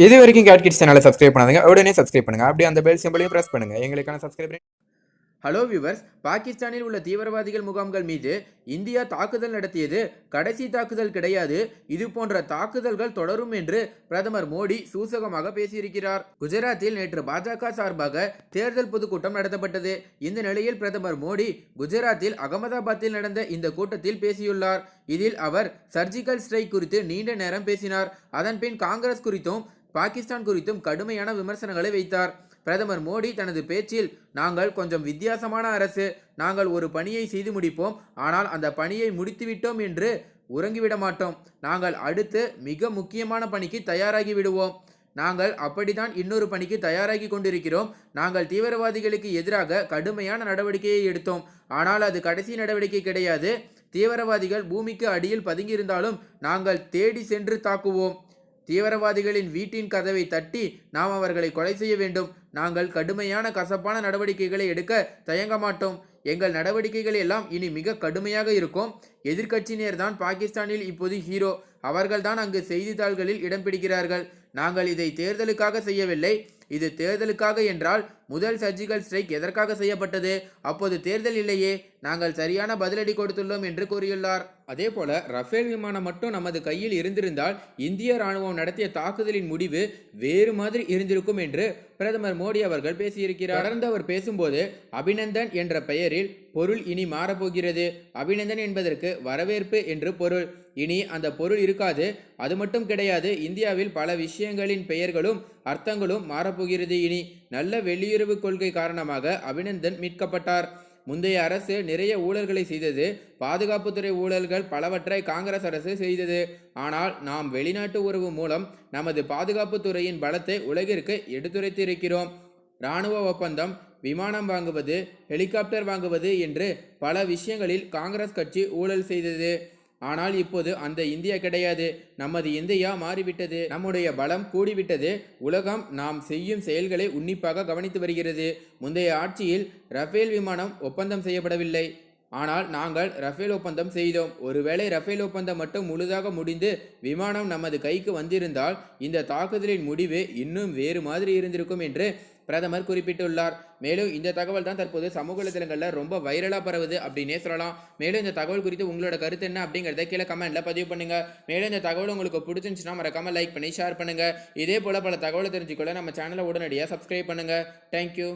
இது வரைக்கும் gate kids சேனலை சப்ஸ்கிரைப் பண்ணாதீங்க, உடனே சப்ஸ்கிரைப் பண்ணுங்க. அப்படியே அந்த பெல் சிம்பளையும் பிரஸ் பண்ணுங்க. எங்களுக்கான சப்ஸ்கிரைப். ஹலோ வியூவர்ஸ், பாகிஸ்தானில் உள்ள தீவிரவாதிகள் முகாம்கள் மீது இந்தியா தாக்குதல் நடத்தியது கடைசி தாக்குதல் கிடையாது, இது போன்ற தாக்குதல்கள் தொடரும் என்று பிரதமர் மோடி சூசகமாக பேசியிருக்கிறார். குஜராத்தில் நேற்று பாஜக சார்பாக தேர்தல் பொதுக்கூட்டம் நடத்தப்பட்டது. இந்த நிலையில் பிரதமர் மோடி குஜராத்தில் அகமதாபாத்தில் நடந்த இந்த கூட்டத்தில் பேசியுள்ளார். இதில் அவர் சர்ஜிக்கல் ஸ்ட்ரைக் குறித்து நீண்ட நேரம் பேசினார். அதன்பின் காங்கிரஸ் குறித்தும் பாகிஸ்தான் குறித்தும் கடுமையான விமர்சனங்களை வைத்தார். பிரதமர் மோடி தனது பேச்சில், நாங்கள் கொஞ்சம் வித்தியாசமான அரசு, நாங்கள் ஒரு பணியை செய்து முடிப்போம், ஆனால் அந்த பணியை முடித்துவிட்டோம் என்று உறங்கிவிட மாட்டோம், நாங்கள் அடுத்து மிக முக்கியமான பணிக்கு தயாராகி விடுவோம், நாங்கள் அப்படித்தான் இன்னொரு பணிக்கு தயாராகி கொண்டிருக்கிறோம், நாங்கள் தீவிரவாதிகளுக்கு எதிராக கடுமையான நடவடிக்கையை எடுத்தோம், ஆனால் அது கடைசி நடவடிக்கை கிடையாது, தீவிரவாதிகள் பூமிக்கு அடியில் பதுங்கியிருந்தாலும் நாங்கள் தேடி சென்று தாக்குவோம், தீவிரவாதிகளின் வீட்டின் கதவை தட்டி நாம் அவர்களை கொலை செய்ய வேண்டும், நாங்கள் கடுமையான கசப்பான நடவடிக்கைகளை எடுக்க தயங்க மாட்டோம், எங்கள் நடவடிக்கைகள் எல்லாம் இனி மிக கடுமையாக இருக்கும், எதிர்க்கட்சியினர் தான் பாகிஸ்தானில் இப்போது ஹீரோ, அவர்கள்தான் அங்கு செய்தித்தாள்களில் இடம் பிடிக்கிறார்கள், நாங்கள் இதை தேர்தலுக்காக செய்யவில்லை, இது தேர்தலுக்காக என்றால் முதல் சர்ஜிக்கல் ஸ்ட்ரைக் எதற்காக செய்யப்பட்டது, அப்போது தேர்தல் இல்லையே, நாங்கள் சரியான பதிலடி கொடுத்துள்ளோம் என்று கூறியுள்ளார். அதே போல ரஃபேல் விமானம் மட்டும் நமது கையில் இருந்திருந்தால் இந்திய ராணுவம் நடத்திய தாக்குதலின் முடிவு வேறு மாதிரி இருந்திருக்கும் என்று பிரதமர் மோடி அவர்கள் பேசியிருக்கிறார். தொடர்ந்து அவர் பேசும்போது, அபிநந்தன் என்ற பெயரில் பொருள் இனி மாறப்போகிறது, அபிநந்தன் என்பதற்கு வரவேற்பு என்று பொருள், இனி அந்த பொருள் இருக்காது, அது மட்டும் கிடையாது, இந்தியாவில் பல விஷயங்களின் பெயர்களும் அர்த்தங்களும் மாறப்போகிறது, இனி நல்ல வெளியுறவு கொள்கை காரணமாக அபிநந்தன் மீட்கப்பட்டார். முந்தைய அரசு நிறைய ஊழல்களை செய்தது, பாதுகாப்புத்துறை ஊழல்கள் பலவற்றை காங்கிரஸ் அரசு செய்தது, ஆனால் நாம் வெளிநாட்டு உறவு மூலம் நமது பாதுகாப்புத்துறையின் பலத்தை உலகிற்கு எடுத்துரைத்திருக்கிறோம். இராணுவ ஒப்பந்தம், விமானம் வாங்குவது, ஹெலிகாப்டர் வாங்குவது என்று பல விஷயங்களில் காங்கிரஸ் கட்சி ஊழல் செய்தது. ஆனால் இப்போது அந்த இந்தியா கிடையாது, நமது இந்தியா மாறிவிட்டது, நம்முடைய பலம் கூடிவிட்டது, உலகம் நாம் செய்யும் செயல்களை உன்னிப்பாக கவனித்து வருகிறது. முந்தைய ஆட்சியில் ரஃபேல் விமானம் ஒப்பந்தம் செய்யப்படவில்லை, ஆனால் நாங்கள் ரஃபேல் ஒப்பந்தம் செய்தோம், ஒருவேளை ரஃபேல் ஒப்பந்தம் மட்டும் முழுதாக முடிந்து விமானம் நமது கைக்கு வந்திருந்தால் இந்த தாக்குதலின் முடிவு இன்னும் வேறு மாதிரி இருந்திருக்கும் என்று பிரதமர் குறிப்பிட்டுள்ளார். மேலும் இந்த தகவல் தான் தற்போது சமூக வலைதளங்களில் ரொம்ப வைரலாக பரவுது அப்படின்னே சொல்லலாம். மேலும் இந்த தகவல் குறித்து உங்களோட கருத்து என்ன அப்படிங்கிறத கீழே கமெண்ட்ல பதிவு பண்ணுங்க. மேலும் இந்த தகவல் உங்களுக்கு பிடிச்சிருந்துச்சுன்னா மறக்காம லைக் பண்ணி ஷேர் பண்ணுங்க. இதே போல பல தகவலை தெரிஞ்சுக்கொள்ள நம்ம சேனலை உடனடியாக சப்ஸ்கிரைப் பண்ணுங்க. தேங்க்யூ.